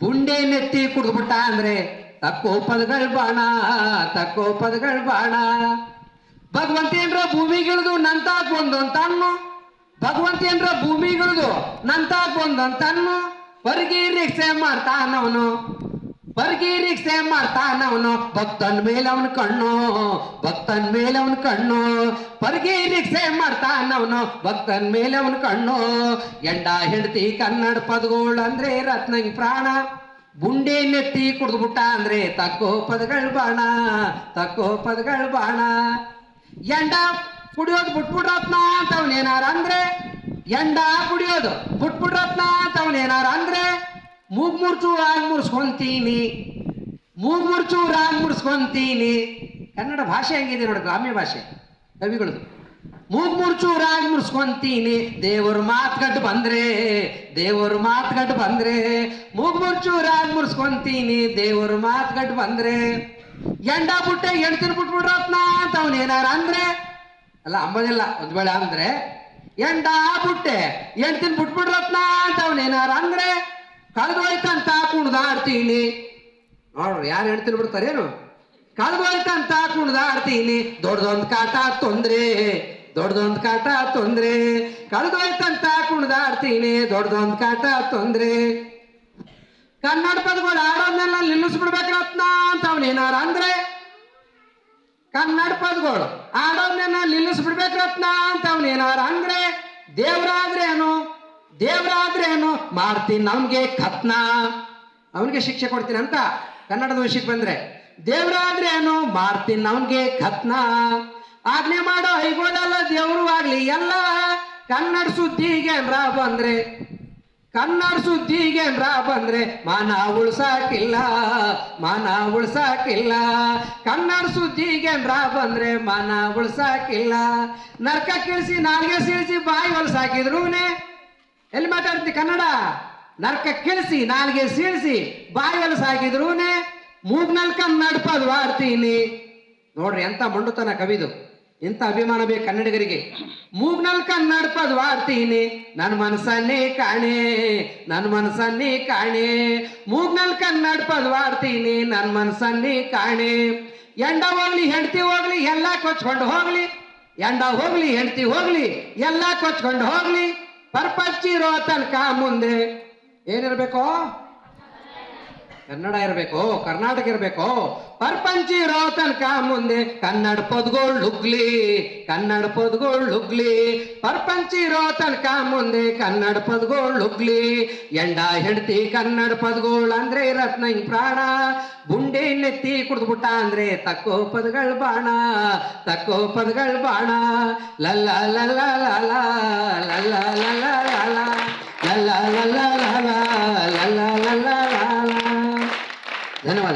ಗುಂಡೆ ನೆತ್ತಿ ಕುಡಿದ್ಬಿಟ್ಟ ಅಂದ್ರೆ ತಕ್ಕೋ ಪದಗಳ ಬಾಣ, ತಕ್ಕೋ ಪದಗಳ ಬಾಣ. ಭಗವಂತೇನ್ರ ಭೂಮಿಗಿಳಿದು ನಂತಾಕ್ ಬಂದು ಅಂತನ್ನು, ಭಗವಂತೇನ್ರ ಭೂಮಿಗಿಳಿದು ನಂತಾಕ್ ಬಂದು ಅಂತನ್ನು. ಹೊರಗಿ ರಿಕ್ಷೆ ಮಾಡ್ತಾನವನು, ಹೊರಗಿ ರಿಕ್ಷೆ ಮಾಡ್ತಾನವನು. ಭಕ್ತನ್ ಮೇಲೆ ಅವನ ಕಣ್ಣು, ಭಕ್ತನ್ ಮೇಲೆ ಅವನ ಕಣ್ಣು. ಹೊರಗಿ ರಿಕ್ಷೆ ಮಾಡ್ತಾನವನು, ಭಕ್ತನ್ ಮೇಲೆ ಅವನ ಕಣ್ಣು. ಎಂಡ ಹೆಂಡತಿ ಕನ್ನಡ ಪದಗಳು ಅಂದ್ರೆ ರತ್ನಂಗಿ ಪ್ರಾಣ. ಬುಂಡೆ ನೆತ್ತಿ ಕುಡಿದ್ಬಿಟ್ಟ ಅಂದ್ರೆ ತಕ್ಕೋ ಪದಗಳ ಬಾಣ, ತಕ್ಕೋ ಪದಗಳ ಬಾಣ. ಎಂಡ ಕುಡಿಯೋದು ಬಿಟ್ಬಿಡ್ರತ್ನ ಅಂತವನೇನಾರ ಅಂದ್ರೆ, ಎಂಡ ಕುಡಿಯೋದು ಬಿಟ್ಬಿಡ್ರತ್ನ ಅಂತವನೇನಾರ ಅಂದ್ರೆ, ಮೂಗ್ ಮುರ್ಚೂರಾಗಿ ಮುರ್ಸ್ಕೊಂತೀನಿ, ಮೂಗ್ ಮುರ್ಚೂರಾಗಿ ಮುರ್ಸ್ಕೊಂತೀನಿ. ಕನ್ನಡ ಭಾಷೆ ಹೆಂಗಿದೆ ನೋಡಿ, ಗ್ರಾಮ್ಯ ಭಾಷೆ ಕವಿಗಳದು. ಮೂಗ್ ಮುರ್ಚೂರಾಗಿ ಮುರ್ಸ್ಕೊಂತೀನಿ, ದೇವ್ರ ಮಾತ್ಗಟ್ಟು ಬಂದ್ರೆ, ದೇವ್ರ ಮಾತ್ಗಟ್ಟು ಬಂದ್ರೆ. ಮೂಗ್ ಮುರ್ಚೂರಾಗಿ ಮುರ್ಸ್ಕೊಂತೀನಿ, ದೇವ್ರ ಮಾತ್ಗಟ್ಟು ಬಂದ್ರೆ. ಎಂಡ ಬುಟ್ಟೆ ಹೆಣ್ತಿನ ಬಿಟ್ಬಿಡ್ರತ್ನ ಅಂತ ಅವನೇನಾರ ಅಂದ್ರೆ, ಅಲ್ಲ ಅಂಬದಿಲ್ಲ ಒಂದ್ ವೇಳೆ ಅಂದ್ರೆ, ಎಂಡ ಬುಟ್ಟೆ ಹೆಣ್ತಿನ ಬಿಟ್ಬಿಡ್ರತ್ನ ಅಂತ ಅವನೇನಾರ ಅಂದ್ರೆ, ಕಳೆದೋಯ್ತಂತ ಕುಣ್ದಾಡ್ತೀನಿ. ನೋಡ್ರಿ ಯಾರು ಹೆಣ್ತಿನ ಬಿಡ್ತಾರೇನು? ಕಳೆದೋಯ್ತಂತ ಕುಣ್ದಾಡ್ತೀನಿ. ದೊಡ್ಡದೊಂದು ಕಾಟ ತೊಂದ್ರೆ, ದೊಡ್ಡದೊಂದು ಕಾಟ ತೊಂದ್ರೆ. ಕಳೆದೋಯ್ತಂತ ಕುಣ್ದಾಡ್ತೀನಿ, ದೊಡ್ಡದೊಂದು ಕಾಟ ತೊಂದ್ರೆ. ಕನ್ನಡ ಪದಗಳು ಆಡೋದ್ನೆಲ್ಲ ನಿಲ್ಲಿಸ್ಬಿಡ್ಬೇಕ್ರತ್ನ ಅಂತ ಅವನೇನಾರ ಅಂದ್ರೆ, ಕನ್ನಡ ಪದಗಳು ಆಡೋದ್ನೆಲ್ಲ ನಿಲ್ಲಿಸ್ಬಿಡ್ಬೇಕ್ರತ್ನ ಅಂತ ಅವನೇನಾರ ಅಂದ್ರೆ, ದೇವ್ರಾದ್ರೇನು, ದೇವ್ರಾದ್ರೇನು ಮಾಡ್ತೀನಿ ಅವನ್ಗೆ ಖತ್ನ, ಅವನಿಗೆ ಶಿಕ್ಷೆ ಕೊಡ್ತೀನಿ ಅಂತ ಕನ್ನಡದ ವಿಷಯಕ್ಕೆ ಬಂದ್ರೆ. ದೇವ್ರಾದ್ರೇನು ಮಾಡ್ತೀನಿ ಅವನ್ಗೆ ಖತ್ನ. ಆಜ್ಞೆ ಮಾಡೋ ಐಗೋಳೆಲ್ಲ ದೇವ್ರು ಆಗ್ಲಿ ಎಲ್ಲ. ಕನ್ನಡ ಸುದ್ದಿಗೆ ಬಂದ್ರೆ, ಕನ್ನಡ ಸುದ್ದಿಗೆ ಬಂದ್ರೆ ಮಾನ ಉಳ್ಸಾಕಿಲ್ಲ, ಮಾನ ಉಳ್ಸಾಕಿಲ್ಲ. ಕನ್ನಡ ಸುದ್ದಿಗೆ ಬಂದ್ರೆ ಮಾನ ಉಳ್ಸಾಕಿಲ್ಲ. ನರ್ಕ ಕೀಳಿಸಿ ನಾಲ್ಗೆ ಸೀಳಿಸಿ ಬಾಯಿ ಹೊಲಸಾಕಿದ್ರೂನೆ ಎಲ್ಲಿ ಮಾತಾಡ್ತಿ ಕನ್ನಡ? ನರ್ಕ ಕೀಳಿಸಿ ನಾಲ್ಗೆ ಸೀಳಿಸಿ ಬಾಯಿ ಹೊಲಸಾಕಿದ್ರೂನೆ ಮೂಗ್ನಲ್ಲಿ ಕನ್ನಡ ಪದವಾಡ್ತೀನಿ. ನೋಡ್ರಿ ಎಂತ ಮಂಡುತನ ಕವಿದು, ಇಂಥ ಅಭಿಮಾನ ಬೇಕು ಕನ್ನಡಿಗರಿಗೆ. ಮೂಗ್ನಲ್ಲಿ ಕನ್ನಡ ಪದವಾಡ್ತೀನಿ, ನನ್ನ ಮನಸ್ಸನ್ನೇ ಕಾಣೆ, ನನ್ನ ಮನಸ್ಸನ್ನೇ ಕಾಣೆ. ಮೂಗ್ನಲ್ಲಿ ಕನ್ನಡ ಪದವಾಡ್ತೀನಿ, ನನ್ನ ಮನಸ್ಸನ್ನೇ ಕಾಣೆ. ಎಂಡ ಹೋಗ್ಲಿ ಹೆಂಡತಿ ಹೋಗ್ಲಿ ಎಲ್ಲ ಕೊಚ್ಕೊಂಡು ಹೋಗ್ಲಿ, ಎಂಡ ಹೋಗ್ಲಿ ಹೆಂಡತಿ ಹೋಗ್ಲಿ ಎಲ್ಲ ಕೊಚ್ಕೊಂಡು ಹೋಗ್ಲಿ. ಪರ್ಪಚ್ಚಿರೋ ತನಕ ಮುಂದೆ ಏನಿರ್ಬೇಕು? ಕನ್ನಡ ಇರಬೇಕು, ಕರ್ನಾಟಕ ಇರಬೇಕು. ಪರ್ಪಂಚಿರೋ ತನಕ ಮುಂದೆ ಕನ್ನಡ ಪದಗಳು ಉಗ್ಲಿ, ಕನ್ನಡ ಪದಗಳು ಉಗ್ಲಿ. ಪರ್ಪಂಚಿರೋ ತನಕ ಮುಂದೆ ಕನ್ನಡ ಪದಗಳು ಉಗ್ಲಿ. ಎಂಡ ಹೆಂಡತಿ ಕನ್ನಡ ಪದಗಳು ಅಂದ್ರೆ ರತ್ನಂಗಿ ಪ್ರಾಣ. ಬುಂಡೆ ನೆತ್ತಿ ಕುಡಿದ್ಬಿಟ್ಟ ಅಂದ್ರೆ ತಕ್ಕೋ ಪದಗಳ ಬಾಣ, ತಕ್ಕೋ ಪದಗಳ ಬಾಣ. ಲಲ್ಲ ಲಲ್ಲ ಲಲ್ಲ ಲಲ್ಲ ಲಲ್ಲ ಲಲ್ಲ ಲಲ್ಲ ಲಲ್ಲ ಲಲ್ಲ ಲಲ್ಲ ಲಲ್ಲ. ಧನ್ಯವಾದ.